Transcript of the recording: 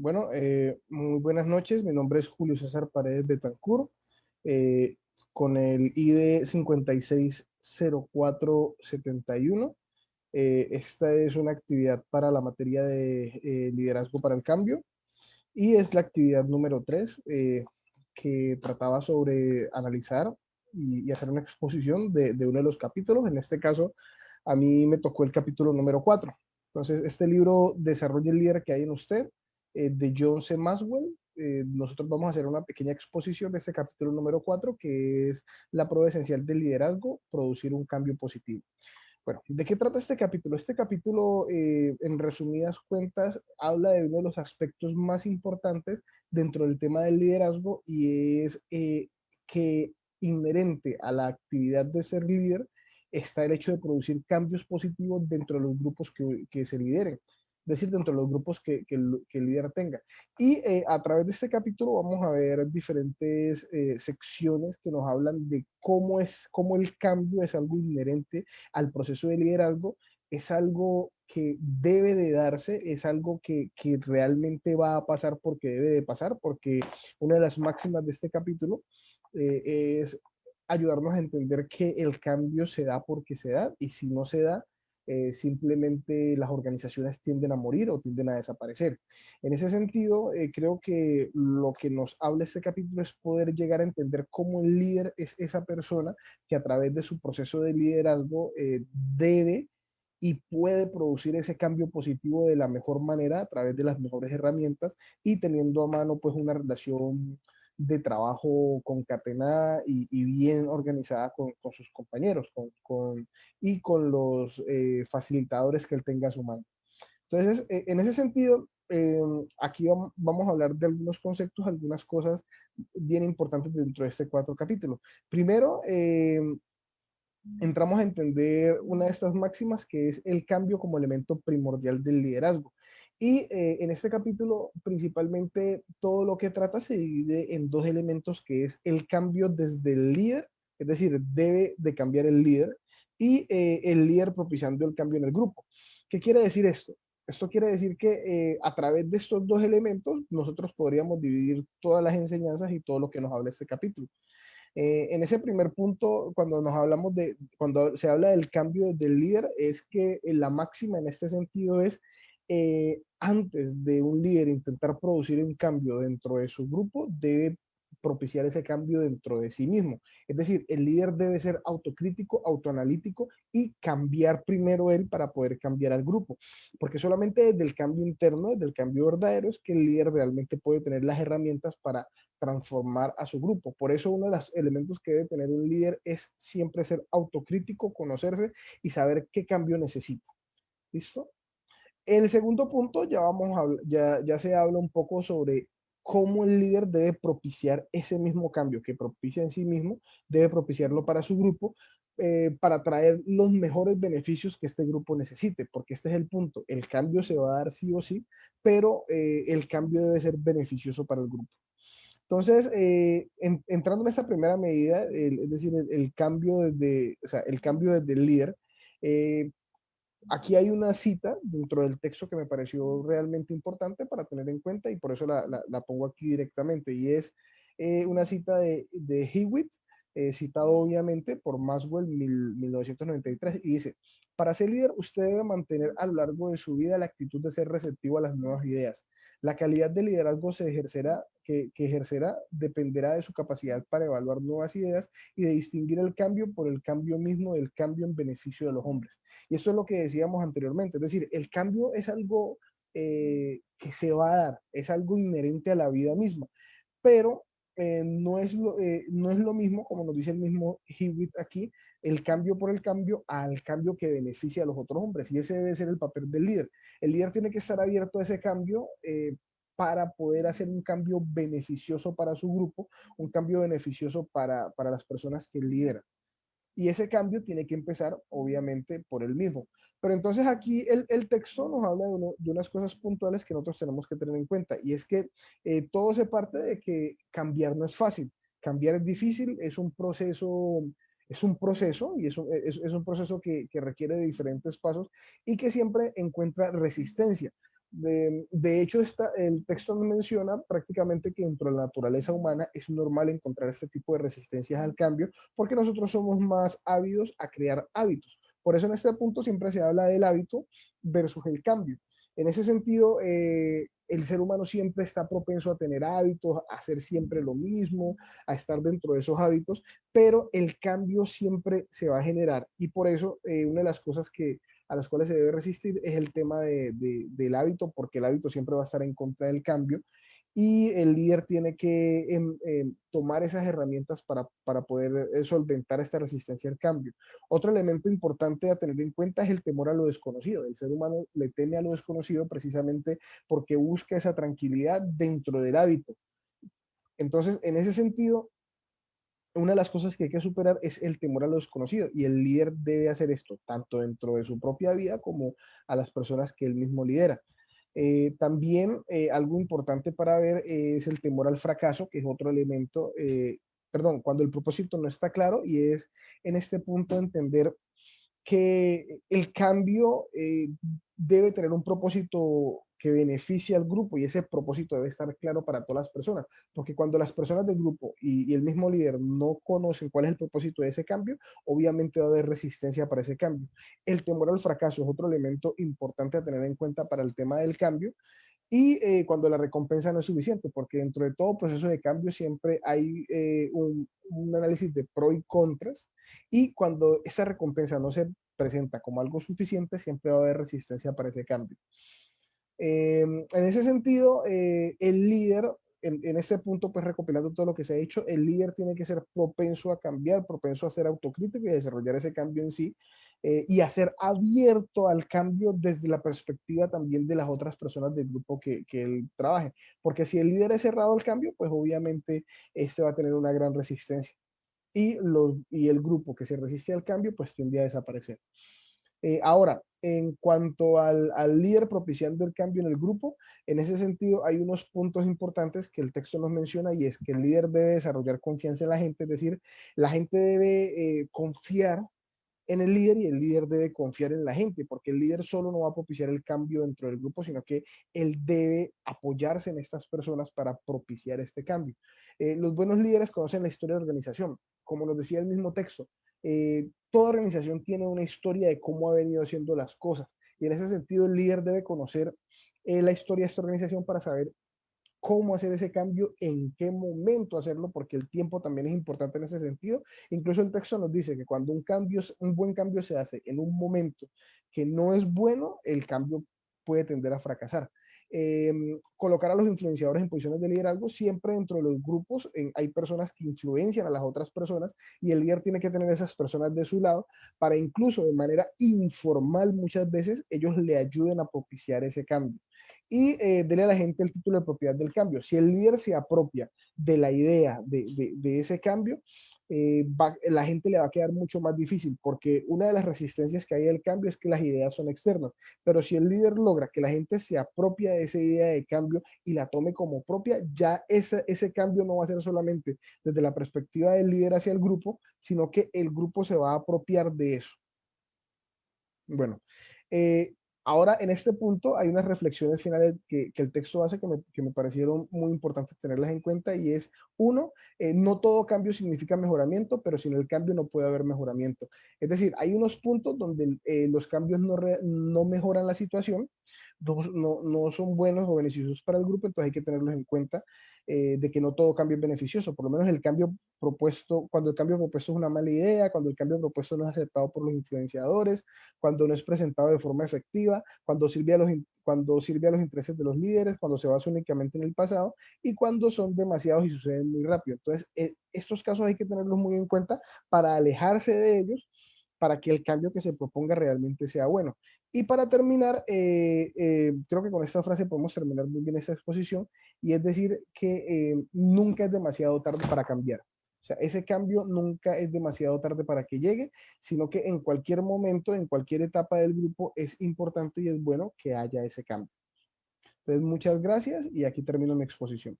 Bueno, muy buenas noches. Mi nombre es Julio César Paredes Betancur, eh, con el ID 560471. Esta es una actividad para la materia de liderazgo para el cambio y es la actividad número 3, que trataba sobre analizar y hacer una exposición de uno de los capítulos. En este caso, a mí me tocó el capítulo número 4. Entonces, este libro, Desarrolle el líder que hay en usted, de John C. Maxwell. Nosotros vamos a hacer una pequeña exposición de este capítulo número 4, que es la prueba esencial del liderazgo, producir un cambio positivo. Bueno, ¿de qué trata este capítulo? Este capítulo, en resumidas cuentas, habla de uno de los aspectos más importantes dentro del tema del liderazgo, y es que inherente a la actividad de ser líder está el hecho de producir cambios positivos dentro de los grupos que se lideren, es decir, dentro de los grupos que el líder tenga. Y a través de este capítulo vamos a ver diferentes secciones que nos hablan de cómo el cambio es algo inherente al proceso de liderazgo, es algo que debe de darse, es algo que realmente va a pasar porque debe de pasar, porque una de las máximas de este capítulo es ayudarnos a entender que el cambio se da porque se da, y si no se da, simplemente las organizaciones tienden a morir o tienden a desaparecer. En ese sentido, creo que lo que nos habla este capítulo es poder llegar a entender cómo el líder es esa persona que a través de su proceso de liderazgo debe y puede producir ese cambio positivo de la mejor manera a través de las mejores herramientas, y teniendo a mano pues una relación de trabajo concatenada y bien organizada con sus compañeros y con los facilitadores que él tenga a su mano. Entonces, en ese sentido, aquí vamos a hablar de algunos conceptos, algunas cosas bien importantes dentro de este 4 capítulos. Primero, entramos a entender una de estas máximas, que es el cambio como elemento primordial del liderazgo. Y en este capítulo, principalmente, todo lo que trata se divide en dos elementos, que es el cambio desde el líder, es decir, debe de cambiar el líder, y el líder propiciando el cambio en el grupo. ¿Qué quiere decir esto? Esto quiere decir que a través de estos dos elementos nosotros podríamos dividir todas las enseñanzas y todo lo que nos habla este capítulo. En ese primer punto, cuando se habla del cambio del líder, es que la máxima en este sentido es, antes de un líder intentar producir un cambio dentro de su grupo, debe propiciar ese cambio dentro de sí mismo. Es decir, el líder debe ser autocrítico, autoanalítico y cambiar primero él para poder cambiar al grupo. Porque solamente desde el cambio interno, desde el cambio verdadero, es que el líder realmente puede tener las herramientas para transformar a su grupo. Por eso uno de los elementos que debe tener un líder es siempre ser autocrítico, conocerse y saber qué cambio necesita. ¿Listo? El segundo punto, ya se habla un poco sobre cómo el líder debe propiciar ese mismo cambio que propicia en sí mismo, debe propiciarlo para su grupo, para traer los mejores beneficios que este grupo necesite, porque este es el punto. El cambio se va a dar sí o sí, pero el cambio debe ser beneficioso para el grupo. Entonces, entrando en esa primera medida, es decir, el cambio desde, o sea, el cambio desde el líder, eh, aquí hay una cita dentro del texto que me pareció realmente importante para tener en cuenta, y por eso la pongo aquí directamente, y es una cita de Hewitt, citado obviamente por Maxwell 1993, y dice: para ser líder, usted debe mantener a lo largo de su vida la actitud de ser receptivo a las nuevas ideas. La calidad de liderazgo que ejercerá dependerá de su capacidad para evaluar nuevas ideas y de distinguir el cambio por el cambio mismo del cambio en beneficio de los hombres. Y eso es lo que decíamos anteriormente, es decir, el cambio es algo que se va a dar, es algo inherente a la vida misma, pero no es lo mismo, como nos dice el mismo Hewitt aquí, el cambio por el cambio al cambio que beneficia a los otros hombres, y ese debe ser el papel del líder. El líder tiene que estar abierto a ese cambio, para poder hacer un cambio beneficioso para su grupo, un cambio beneficioso para las personas que lideran. Y ese cambio tiene que empezar, obviamente, por él mismo. Pero entonces aquí el texto nos habla de unas cosas puntuales que nosotros tenemos que tener en cuenta. Y es que todo se parte de que cambiar no es fácil. Cambiar es difícil, es un proceso, y es un proceso que requiere de diferentes pasos y que siempre encuentra resistencia. De hecho, el texto nos menciona prácticamente que dentro de la naturaleza humana es normal encontrar este tipo de resistencias al cambio porque nosotros somos más ávidos a crear hábitos. Por eso en este punto siempre se habla del hábito versus el cambio. En ese sentido, el ser humano siempre está propenso a tener hábitos, a hacer siempre lo mismo, a estar dentro de esos hábitos, pero el cambio siempre se va a generar. Y por eso, una de las cosas a las cuales se debe resistir es el tema del hábito, porque el hábito siempre va a estar en contra del cambio y el líder tiene que tomar esas herramientas para poder solventar esta resistencia al cambio. Otro elemento importante a tener en cuenta es el temor a lo desconocido. El ser humano le teme a lo desconocido precisamente porque busca esa tranquilidad dentro del hábito. Entonces, en ese sentido, una de las cosas que hay que superar es el temor a lo desconocido y el líder debe hacer esto tanto dentro de su propia vida como a las personas que él mismo lidera. También algo importante para ver es el temor al fracaso, que es otro elemento, perdón, cuando el propósito no está claro y es en este punto entender que el cambio debe tener un propósito que beneficie al grupo y ese propósito debe estar claro para todas las personas, porque cuando las personas del grupo y el mismo líder no conocen cuál es el propósito de ese cambio, obviamente va a haber resistencia para ese cambio. El temor al fracaso es otro elemento importante a tener en cuenta para el tema del cambio y cuando la recompensa no es suficiente, porque dentro de todo proceso de cambio siempre hay un análisis de pro y contras, y cuando esa recompensa no se presenta como algo suficiente, siempre va a haber resistencia para ese cambio. En ese sentido, el líder, en este punto, pues recopilando todo lo que se ha dicho, el líder tiene que ser propenso a cambiar, propenso a ser autocrítico y a desarrollar ese cambio en sí, y a ser abierto al cambio desde la perspectiva también de las otras personas del grupo que él trabaje. Porque si el líder es cerrado al cambio, pues obviamente este va a tener una gran resistencia. Y el grupo que se resiste al cambio, pues tiende a desaparecer. Ahora, en cuanto al líder propiciando el cambio en el grupo, en ese sentido hay unos puntos importantes que el texto nos menciona y es que el líder debe desarrollar confianza en la gente, es decir, la gente debe confiar en el líder y el líder debe confiar en la gente, porque el líder solo no va a propiciar el cambio dentro del grupo, sino que él debe apoyarse en estas personas para propiciar este cambio. Los buenos líderes conocen la historia de la organización, como nos decía el mismo texto. Toda organización tiene una historia de cómo ha venido haciendo las cosas y en ese sentido el líder debe conocer la historia de esta organización para saber cómo hacer ese cambio, en qué momento hacerlo, porque el tiempo también es importante en ese sentido. Incluso el texto nos dice que cuando un buen cambio se hace en un momento que no es bueno, el cambio puede tender a fracasar. Eh, Colocar a los influenciadores en posiciones de liderazgo, siempre dentro de los grupos hay personas que influencian a las otras personas y el líder tiene que tener esas personas de su lado para incluso de manera informal muchas veces ellos le ayuden a propiciar ese cambio y dele a la gente el título de propiedad del cambio. Si el líder se apropia de la idea de ese cambio, la gente le va a quedar mucho más difícil porque una de las resistencias que hay al cambio es que las ideas son externas. Pero si el líder logra que la gente se apropia de esa idea de cambio y la tome como propia, ya ese cambio no va a ser solamente desde la perspectiva del líder hacia el grupo, sino que el grupo se va a apropiar de eso. Bueno, eh, ahora en este punto hay unas reflexiones finales que el texto hace que me parecieron muy importantes tenerlas en cuenta y es, uno, no todo cambio significa mejoramiento, pero sin el cambio no puede haber mejoramiento. Es decir, hay unos puntos donde los cambios no mejoran la situación, no son buenos o beneficiosos para el grupo, entonces hay que tenerlos en cuenta de que no todo cambio es beneficioso, por lo menos el cambio propuesto, cuando el cambio propuesto es una mala idea, cuando el cambio propuesto no es aceptado por los influenciadores, cuando no es presentado de forma efectiva, cuando sirve a los intereses de los líderes, cuando se basa únicamente en el pasado y cuando son demasiados y suceden muy rápido. Entonces, estos casos hay que tenerlos muy en cuenta para alejarse de ellos, para que el cambio que se proponga realmente sea bueno. Y para terminar, creo que con esta frase podemos terminar muy bien esta exposición, y es decir que nunca es demasiado tarde para cambiar. O sea, ese cambio nunca es demasiado tarde para que llegue, sino que en cualquier momento, en cualquier etapa del grupo, es importante y es bueno que haya ese cambio. Entonces, muchas gracias y aquí termino mi exposición.